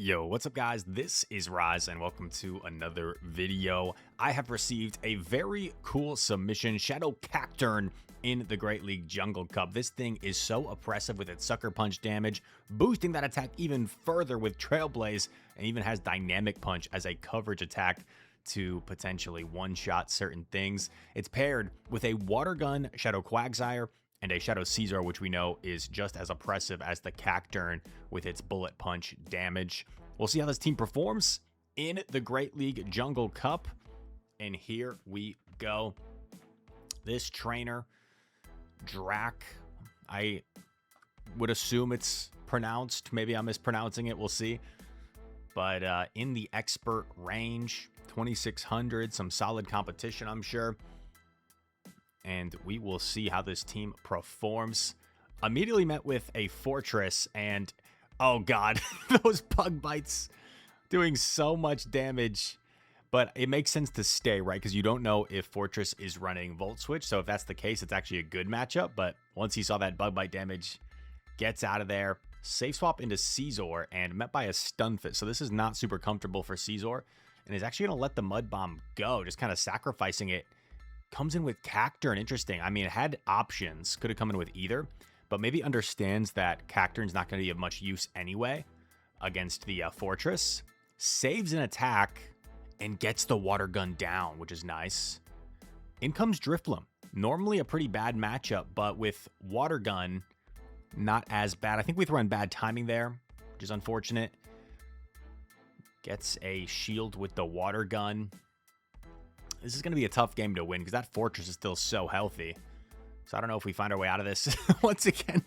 Yo, what's up guys? This is Rise and welcome to another video. I have received a very cool submission, Shadow Cacturne in the Great League Jungle Cup. This thing is so oppressive with its Sucker Punch damage, boosting that attack even further with Trailblaze, and even has Dynamic Punch as a coverage attack to potentially one-shot certain things. It's paired with a Water Gun Shadow Quagsire and a Shadow Caesar, which we know is just as oppressive as the Cacturne with its bullet punch damage. We'll see how this team performs in the Great League Jungle Cup. And here we go. This trainer, Drac, I would assume it's pronounced. Maybe I'm mispronouncing it. We'll see. But in the expert range, 2600, some solid competition, I'm sure. And we will see how this team performs. Immediately met with a Fortress, and oh god, those bug bites doing so much damage. But it makes sense to stay, right? Because you don't know if Fortress is running Volt Switch. So if that's the case, it's actually a good matchup. But once he saw that bug bite damage, gets out of there. Safe swap into Caesar and met by a Stun Fist. So this is not super comfortable for Caesar. And is actually going to let the Mud Bomb go, just kind of sacrificing it. Comes in with Cacturne. Interesting. I mean, it had options. Could have come in with either. But maybe understands that Cacturne's not going to be of much use anyway against the Fortress. Saves an attack and gets the Water Gun down, which is nice. In comes Drifloon. Normally a pretty bad matchup, but with Water Gun, not as bad. I think we throw in bad timing there, which is unfortunate. Gets a shield with the Water Gun. This is going to be a tough game to win because that Fortress is still so healthy. So I don't know if we find our way out of this. Once again,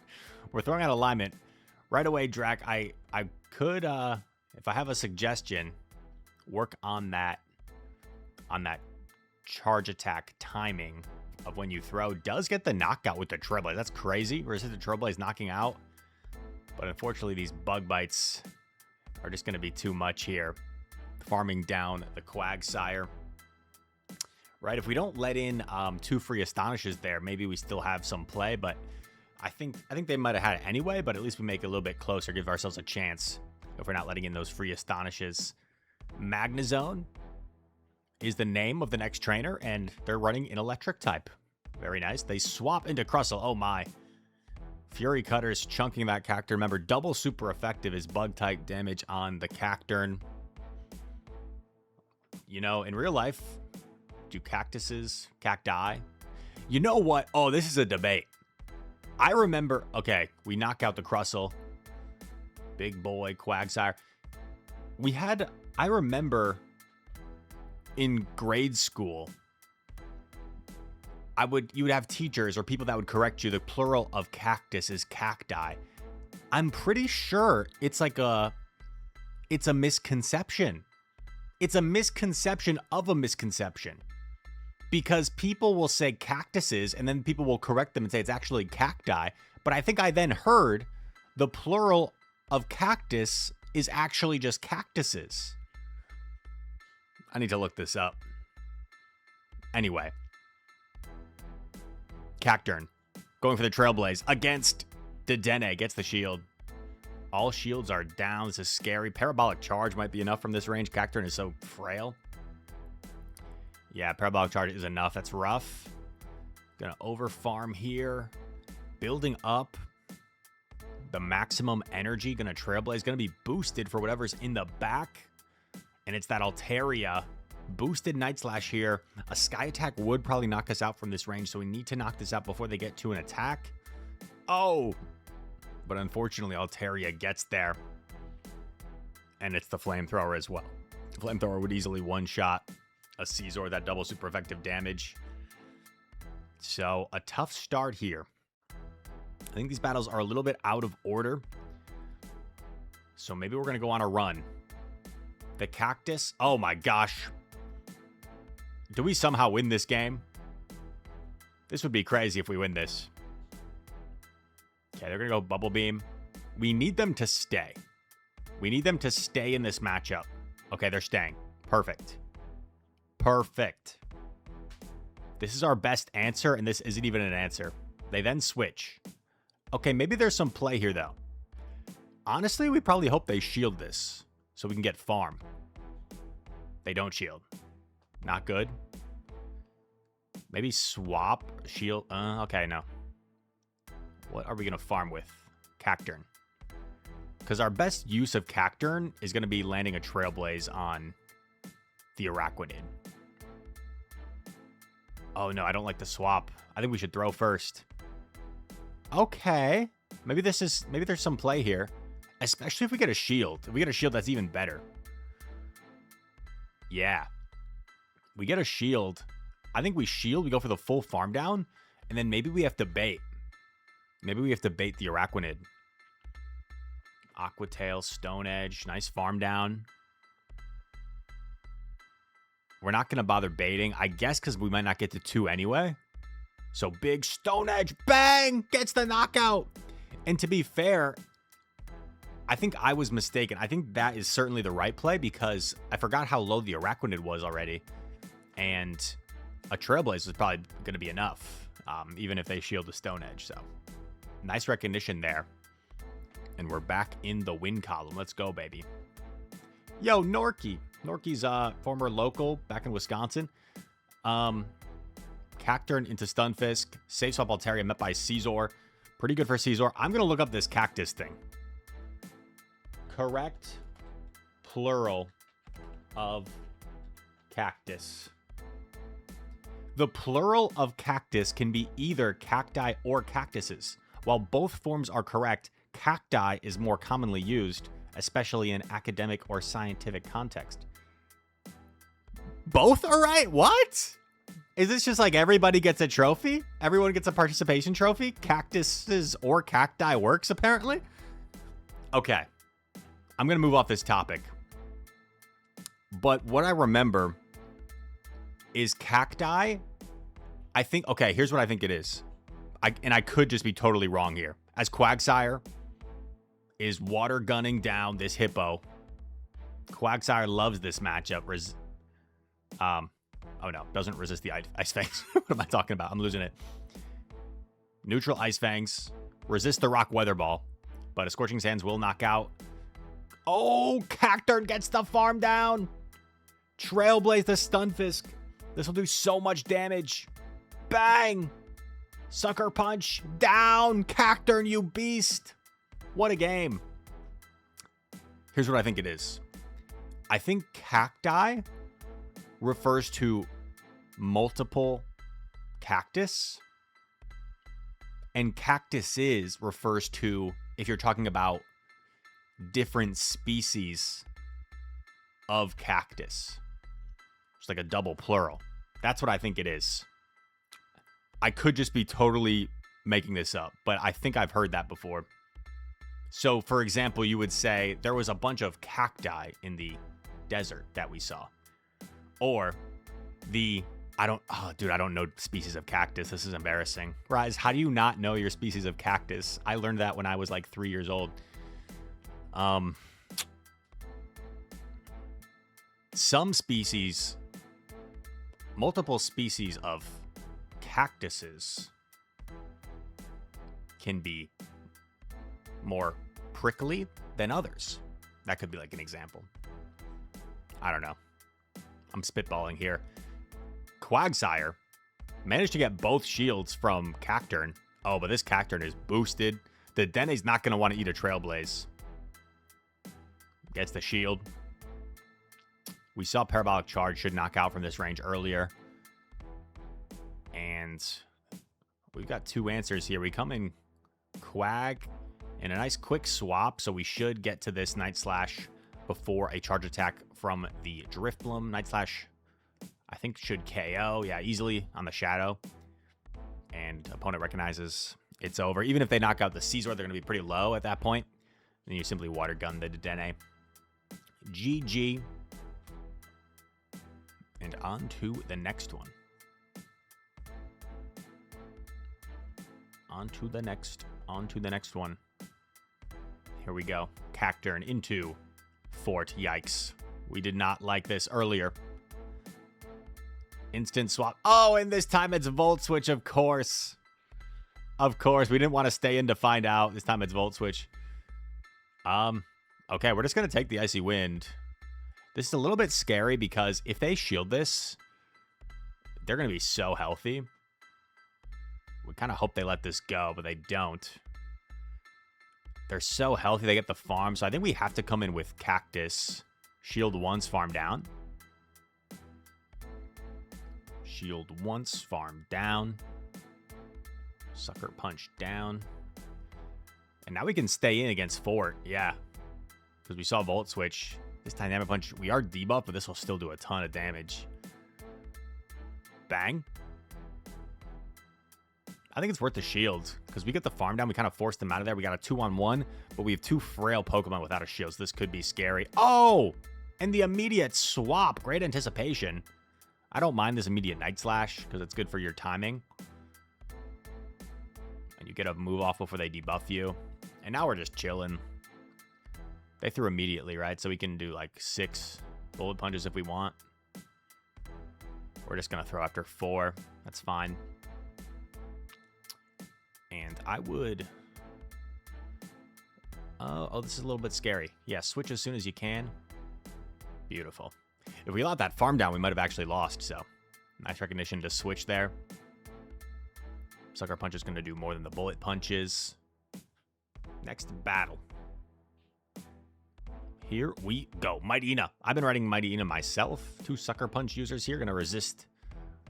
we're throwing out alignment. Right away, Drac, I could, if I have a suggestion, work on that charge attack timing of when you throw. Does get the knockout with the Trailblaze. That's crazy. Whereas the Trailblaze knocking out. But unfortunately, these bug bites are just going to be too much here. Farming down the Quagsire. Right, if we don't let in two free Astonishes there, maybe we still have some play, but I think they might have had it anyway, but at least we make it a little bit closer, give ourselves a chance if we're not letting in those free Astonishes. Magnezone is the name of the next trainer, and they're running an electric type. Very nice. They swap into Crustle. Oh my. Fury Cutter's chunking that Cacturne. Remember, double super effective is bug type damage on the Cacturne. You know, in real life, do cacti? You know what? Oh, this is a debate. I remember, okay, we knock out the Crustle. Big boy, Quagsire. I remember in grade school, you would have teachers or people that would correct you. The plural of cactus is cacti. I'm pretty sure it's a misconception. It's a misconception of a misconception. Because people will say cactuses, and then people will correct them and say it's actually cacti. But I think I then heard the plural of cactus is actually just cactuses. I need to look this up. Anyway. Cacturne. Going for the Trailblaze against Dedenne. Gets the shield. All shields are down. This is scary. Parabolic Charge might be enough from this range. Cacturne is so frail. Yeah, Parabolic Charge is enough. That's rough. Gonna overfarm here. Building up the maximum energy. Gonna Trailblaze. Gonna be boosted for whatever's in the back. And it's that Altaria. Boosted Night Slash here. A Sky Attack would probably knock us out from this range, so we need to knock this out before they get to an attack. Oh! But unfortunately, Altaria gets there. And it's the Flamethrower as well. The Flamethrower would easily one-shot a Caesar, that double super effective damage. So a tough start here. I think these battles are a little bit out of order. So maybe we're going to go on a run. The Cactus. Oh my gosh. Do we somehow win this game? This would be crazy if we win this. Okay, they're going to go Bubble Beam. We need them to stay. We need them to stay in this matchup. Okay, they're staying. Perfect. Perfect. This is our best answer, and this isn't even an answer. They then switch. Okay, maybe there's some play here, though. Honestly, we probably hope they shield this. so we can get farm. They don't shield. Not good. Maybe swap shield. Okay, no. What are we going to farm with? Cacturne. Because our best use of Cacturne is going to be landing a Trailblaze on the Araquanid. Oh, no, I don't like the swap. I think we should throw first. Okay. Maybe there's some play here. Especially if we get a shield. If we get a shield, that's even better. Yeah. We get a shield. I think we shield. We go for the full farm down. And then maybe we have to bait. Maybe we have to bait the Araquanid. Aquatail, Stone Edge. Nice farm down. We're not going to bother baiting. I guess because we might not get to 2 anyway. So big Stone Edge. Bang! Gets the knockout. And to be fair, I think I was mistaken. I think that is certainly the right play because I forgot how low the Araquanid was already. And a Trailblaze is probably going to be enough. Even if they shield the Stone Edge. So nice recognition there. And we're back in the win column. Let's go, baby. Yo, Norky. Norky's former local back in Wisconsin. Cacturne into Stunfisk. Safe swap Altaria met by Caesar. Pretty good for Caesar. I'm going to look up this Cactus thing. Correct plural of cactus. The plural of cactus can be either cacti or cactuses. While both forms are correct, cacti is more commonly used, especially in academic or scientific context. Both are right? What? Is this just like everybody gets a trophy? Everyone gets a participation trophy? Cactuses or cacti works, apparently? Okay. I'm going to move off this topic. But what I remember is cacti. I think, okay, here's what I think it is. I could just be totally wrong here. As Quagsire is water gunning down this hippo. Quagsire loves this matchup. Oh no, doesn't resist the Ice Fangs. What am I talking about? I'm losing it. Neutral Ice Fangs. Resist the Rock Weather Ball. But a Scorching Sands will knock out. Oh, Cacturne gets the farm down. Trailblaze the Stunfisk. This will do so much damage. Bang. Sucker Punch. Down. Cacturne, you beast. What a game. Here's what I think it is. I think cacti refers to multiple cactus. And cactuses refers to if you're talking about different species of cactus. It's like a double plural. That's what I think it is. I could just be totally making this up, but I think I've heard that before. So, for example, you would say there was a bunch of cacti in the desert that we saw. Or I don't know species of cactus. This is embarrassing. Rise, how do you not know your species of cactus? I learned that when I was like 3 years old. Some species, multiple species of cactuses can be more prickly than others. That could be like an example. I don't know. I'm spitballing here. Quagsire managed to get both shields from Cacturne. Oh, but this Cacturne is boosted. The Dene's not going to want to eat a Trailblaze. Gets the shield. We saw Parabolic Charge should knock out from this range earlier. And we've got 2 answers here. We come in Quag and a nice quick swap, so we should get to this Night Slash before a charge attack from the Drifbloom. Night Slash, I think, should KO. Yeah, easily on the Shadow. And opponent recognizes it's over. Even if they knock out the Caesar, they're going to be pretty low at that point. Then you simply Water Gun the Dene. GG. And on to the next one. On to the next one. Here we go. Cacturne into Fort. Yikes. We did not like this earlier. Instant swap. Oh, and this time it's Volt Switch, of course. Of course. We didn't want to stay in to find out. This time it's Volt Switch. Okay, we're just going to take the Icy Wind. This is a little bit scary because if they shield this, they're going to be so healthy. We kind of hope they let this go, but they don't. They're so healthy, they get the farm. So I think we have to come in with Cactus. Shield once, farm down. Shield once, farm down. Sucker Punch down. And now we can stay in against Fort. Yeah. Because we saw Volt Switch. This Dynamic Punch, we are debuffed, but this will still do a ton of damage. Bang. I think it's worth the shield because we get the farm down. We kind of forced them out of there. We got a 2-on-1, but we have 2 frail Pokemon without a shield, so this could be scary. Oh! And the immediate swap. Great anticipation. I don't mind this immediate Night Slash because it's good for your timing. And you get a move off before they debuff you. And now we're just chilling. They threw immediately, right? So we can do like 6 bullet punches if we want. We're just going to throw after 4. That's fine. And I would... Oh, this is a little bit scary. Yeah, switch as soon as you can. Beautiful. If we let that farm down, we might have actually lost, so... Nice recognition to switch there. Sucker Punch is going to do more than the bullet punches. Next battle. Here we go. Mightyena. I've been riding Mightyena myself. 2 Sucker Punch users here going to resist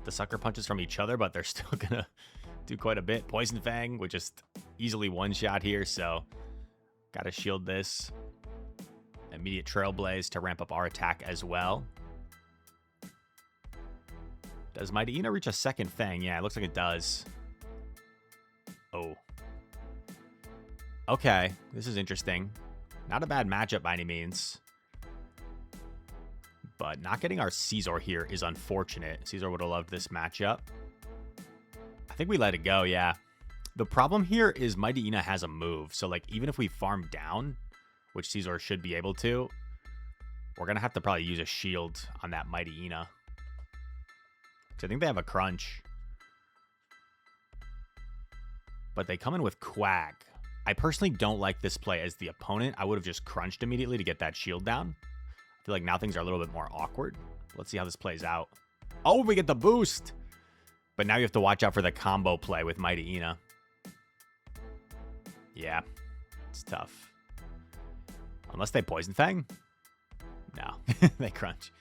the Sucker Punches from each other, but they're still going to do quite a bit. Poison Fang would just easily one-shot here, so got to shield this. Immediate Trailblaze to ramp up our attack as well. Does Mightyena reach a second Fang? Yeah, it looks like it does. Oh. Okay, this is interesting. Not a bad matchup by any means. But not getting our Scizor here is unfortunate. Scizor would have loved this matchup. I think we let it go, yeah. The problem here is Mightyena has a move. So, like, even if we farm down, which Scizor should be able to, we're going to have to probably use a shield on that Mightyena. Because I think they have a crunch. But they come in with Quag. I personally don't like this play as the opponent. I would have just crunched immediately to get that shield down. I feel like now things are a little bit more awkward. Let's see how this plays out. Oh, we get the boost. But now you have to watch out for the combo play with Mightyena. Yeah, it's tough. Unless they Poison Fang? No, they crunch.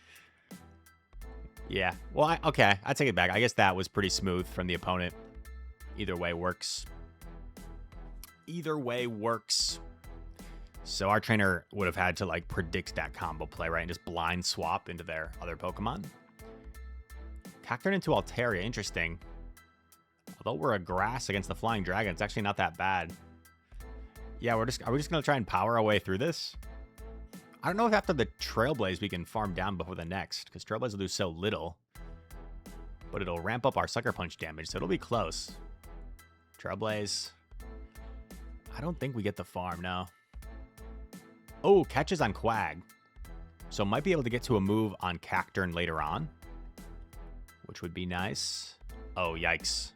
Yeah, well, okay, I take it back. I guess that was pretty smooth from the opponent. Either way works. Either way works. So our trainer would have had to like predict that combo play, right? And just blind swap into their other Pokemon. Cacturne into Altaria, interesting. Although we're a grass against the Flying Dragon, it's actually not that bad. Yeah, are we just gonna try and power our way through this? I don't know if after the Trailblaze we can farm down before the next, because Trailblaze will do so little. But it'll ramp up our Sucker Punch damage, so it'll be close. Trailblaze. I don't think we get the farm, no. Oh, catches on Quag. So might be able to get to a move on Cacturne later on, which would be nice. Oh, yikes.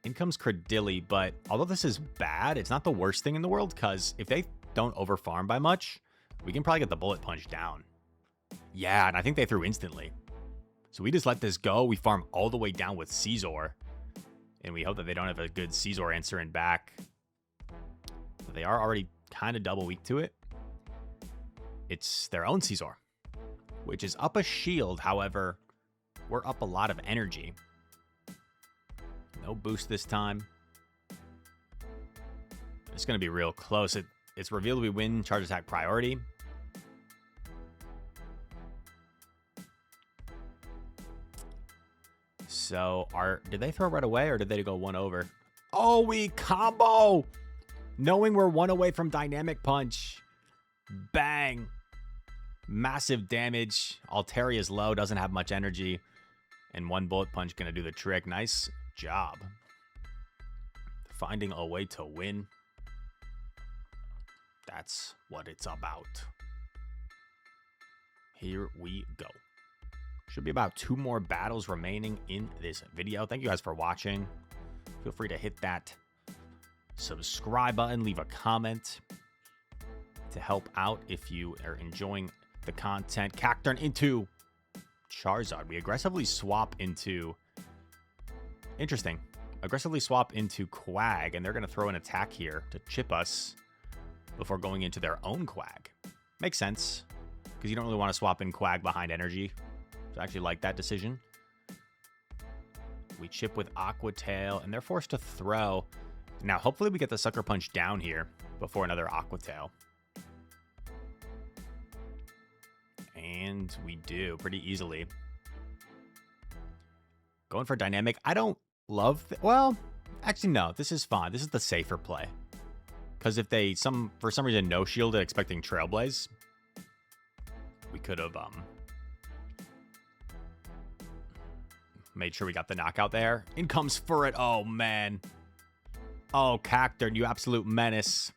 In comes Credilli, but although this is bad, it's not the worst thing in the world, because if they don't overfarm by much, we can probably get the Bullet Punch down. Yeah, and I think they threw instantly. So we just let this go. We farm all the way down with Scizor, and we hope that they don't have a good Scizor answer in back. But they are already kind of double weak to it. It's their own Scizor, which is up a shield. However, we're up a lot of energy. No boost this time. It's going to be real close. It's revealed we win charge attack priority. So, did they throw right away or did they go one over? Oh, we combo! Knowing we're one away from Dynamic Punch. Bang! Massive damage. Altaria's low, doesn't have much energy. And one Bullet Punch gonna do the trick. Nice job. Finding a way to win. That's what it's about. Here we go. Should be about 2 more battles remaining in this video. Thank you guys for watching. Feel free to hit that subscribe button, leave a comment. to help out if you are enjoying the content. Cacturne into Charizard. We aggressively swap into... Interesting. Aggressively swap into Quag, and they're going to throw an attack here to chip us before going into their own Quag. Makes sense, because you don't really want to swap in Quag behind Energy. So I actually like that decision. We chip with Aqua Tail, and they're forced to throw. Now, hopefully we get the Sucker Punch down here before another Aqua Tail. And we do pretty easily. Going for Dynamic. I don't love... Well, actually, no. This is fine. This is the safer play. Because if they, for some reason, no shielded expecting Trailblaze, we could have made sure we got the knockout there. In comes Furret. Oh, man. Oh, Cacturne, you absolute menace.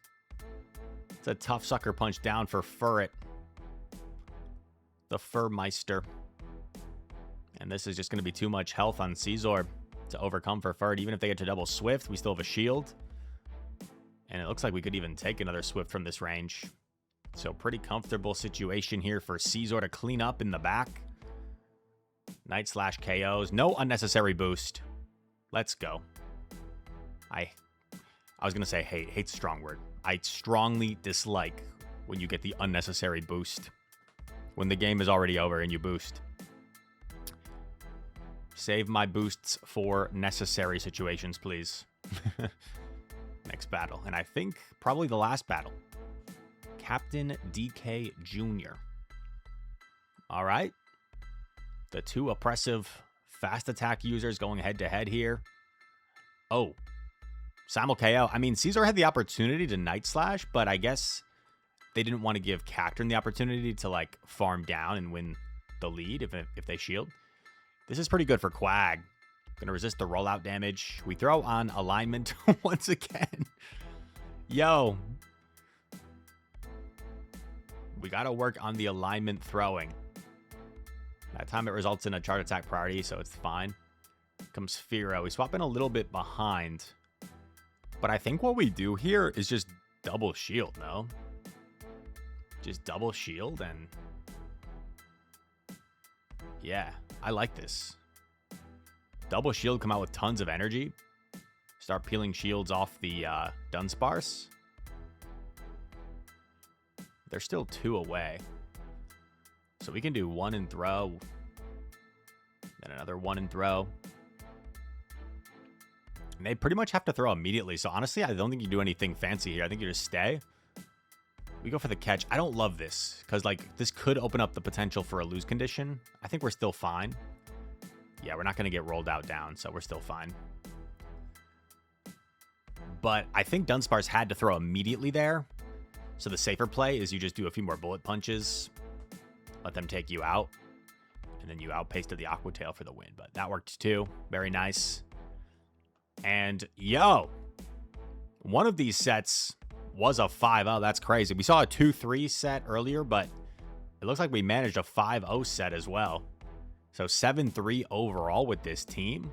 It's a tough Sucker Punch down for Furret. The Furmeister. And this is just going to be too much health on Scizor to overcome for Furret. Even if they get to double Swift, we still have a shield. And it looks like we could even take another Swift from this range. So pretty comfortable situation here for Scizor to clean up in the back. Night Slash KOs. No unnecessary boost. Let's go. I was going to say hate. Hate's a strong word. I strongly dislike when you get the unnecessary boost. When the game is already over and you boost. Save my boosts for necessary situations, please. Next battle. And I think probably the last battle. Captain DK Jr. All right. The two oppressive fast attack users going head to head here. Oh. Simul KO. I mean, Scizor had the opportunity to Night Slash, but I guess they didn't want to give Cacturne the opportunity to, like, farm down and win the lead if they shield. This is pretty good for Quag. Gonna resist the rollout damage. We throw on alignment once again. Yo. We gotta work on the alignment throwing. That time it results in a charge attack priority, so it's fine. Comes Fearow. We swap in a little bit behind. But I think what we do here is just double shield, no? Just double shield and... Yeah, I like this. Double shield, come out with tons of energy. Start peeling shields off the Dunsparce. They're still 2 away. So we can do 1 and throw. Then another 1 and throw. And they pretty much have to throw immediately. So honestly, I don't think you do anything fancy here. I think you just stay. We go for the catch. I don't love this. Because like this could open up the potential for a lose condition. I think we're still fine. Yeah, we're not going to get rolled out down. So we're still fine. But I think Dunsparce had to throw immediately there. So the safer play is you just do a few more bullet punches. Let them take you out. And then you outpaced the Aqua Tail for the win. But that worked too. Very nice. And yo, one of these sets was a 5-0. That's crazy. We saw a 2-3 set earlier, but it looks like we managed a 5-0 set as well. So 7-3 overall with this team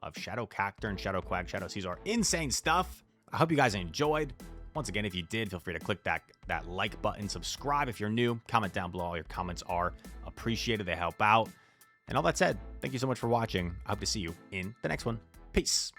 of Shadow Cacturne, Shadow Quag, Shadow Scizor. Insane stuff. I hope you guys enjoyed. Once again, if you did, feel free to click that like button. Subscribe if you're new. Comment down below. All your comments are appreciated. They help out. And all that said, thank you so much for watching. I hope to see you in the next one. Peace.